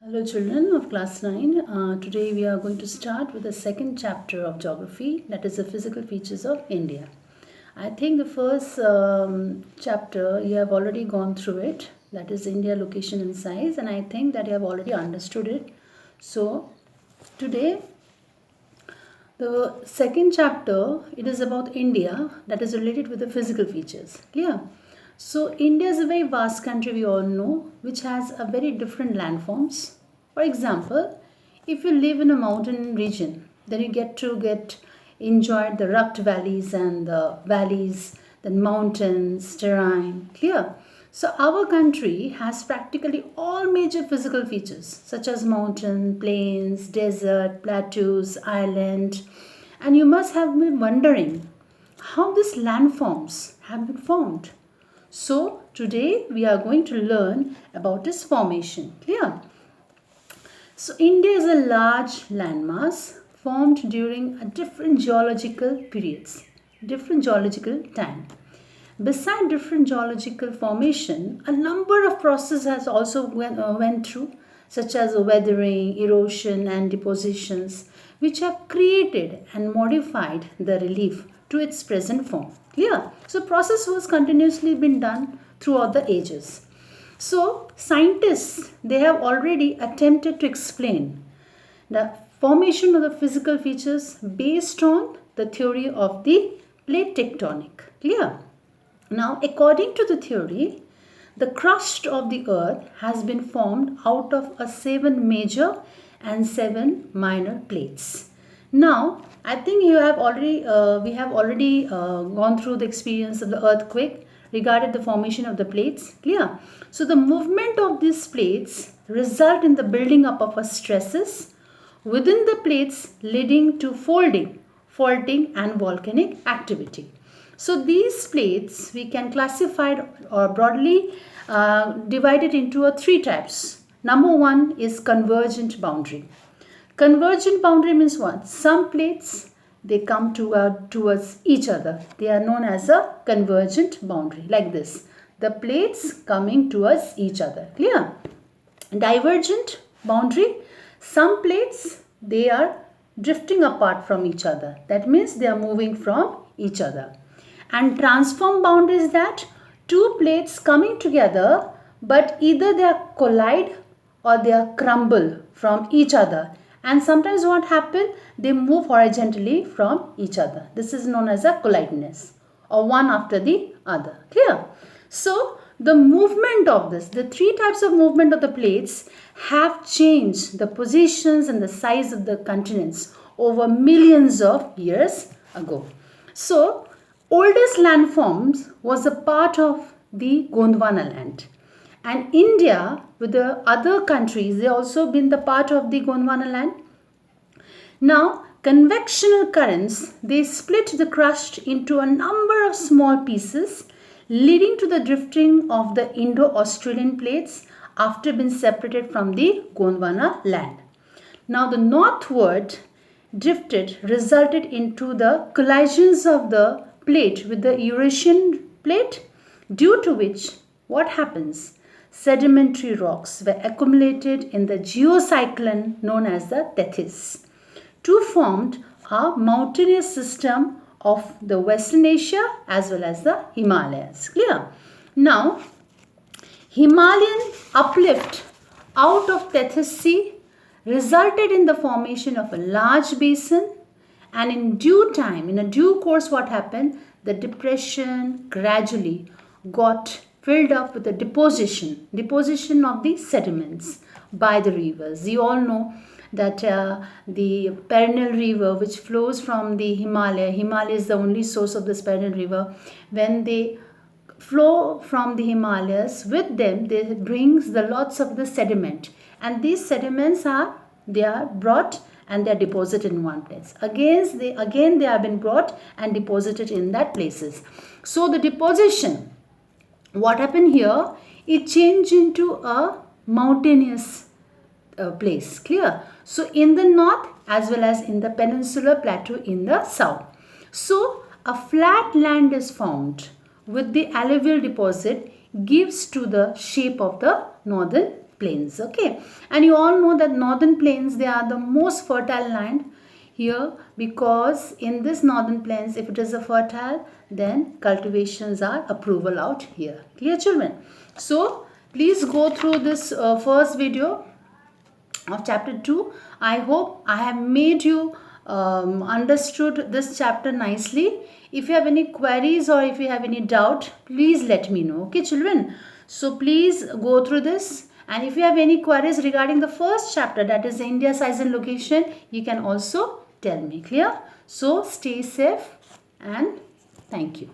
Hello children of class 9. Today we are going to start with the second chapter of geography, that is the physical features of India. I think the first chapter you have already gone through it, that is India location and size, and I think that you have already understood it. So today the second chapter, it is about India, that is related with the physical features. Clear? So India is a very vast country, we all know, which has a very different landforms. For example, if you live in a mountain region, then you get enjoy the rugged valleys and the valleys, then mountains, terrain. Clear? So our country has practically all major physical features such as mountain, plains, desert, plateaus, island, and you must have been wondering how these landforms have been formed. So today we are going to learn about this formation. Clear? So India is a large landmass formed during a different geological periods, different geological time. Beside different geological formation, a number of processes has also went through, such as weathering, erosion, and depositions, which have created and modified the relief to its present form. Clear? So process was continuously been done throughout the ages. So scientists, they have already attempted to explain the formation of the physical features based on the theory of the plate tectonic. Clear? Now, according to the theory, the crust of the earth has been formed out of a 7 major and 7 minor plates. Now, I think we have already gone through the experience of the earthquake regarding the formation of the plates. Clear? So, the movement of these plates result in the building up of a stresses within the plates leading to folding, faulting and volcanic activity. So these plates we can classify or broadly divide it into three types. Number one is convergent boundary. Convergent boundary means what? Some plates they come towards each other. They are known as a convergent boundary like this. The plates coming towards each other. Clear? Divergent boundary. Some plates they are drifting apart from each other. That means they are moving from each other. And transform boundary is that two plates coming together but either they are collide or they are crumble from each other, and sometimes what happen, they move horizontally from each other. This is known as a collideness, or one after the other. Clear? So the movement of this, the three types of movement of the plates have changed the positions and the size of the continents over millions of years ago. So oldest landforms was a part of the Gondwana land, and India with the other countries they also been the part of the Gondwana land. Now convectional currents they split the crust into a number of small pieces leading to the drifting of the Indo-Australian plates after being separated from the Gondwana land. Now the northward drifted resulted into the collisions of the plate with the Eurasian plate, due to which what happens? Sedimentary rocks were accumulated in the geocyclone known as the Tethys to form a mountainous system of the Western Asia as well as the Himalayas. Clear? Now, Himalayan uplift out of Tethys Sea resulted in the formation of a large basin, and in due time, in a due course, what happened? The depression gradually got filled up with the deposition of the sediments by the rivers. You all know that the perennial river which flows from the Himalaya is the only source of this perennial river. When they flow from the Himalayas, with them they brings the lots of the sediment, and these sediments are brought and they are deposited in one place. Again they have been brought and deposited in that places. So the deposition, what happened here? It changed into a mountainous place. Clear? So in the north as well as in the peninsular plateau in the south. So a flat land is formed with the alluvial deposit gives to the shape of the northern plains. Okay, and you all know that northern plains, they are the most fertile land here, because in this northern plains, if it is a fertile, then cultivations are approval out here. Clear, children? So please go through this first video of chapter 2. I hope I have made you understood this chapter nicely. If you have any queries or if you have any doubt, please let me know. Okay, children? So please go through this, and if you have any queries regarding the first chapter, that is India size and location, you can also tell me. Clear? So stay safe and thank you.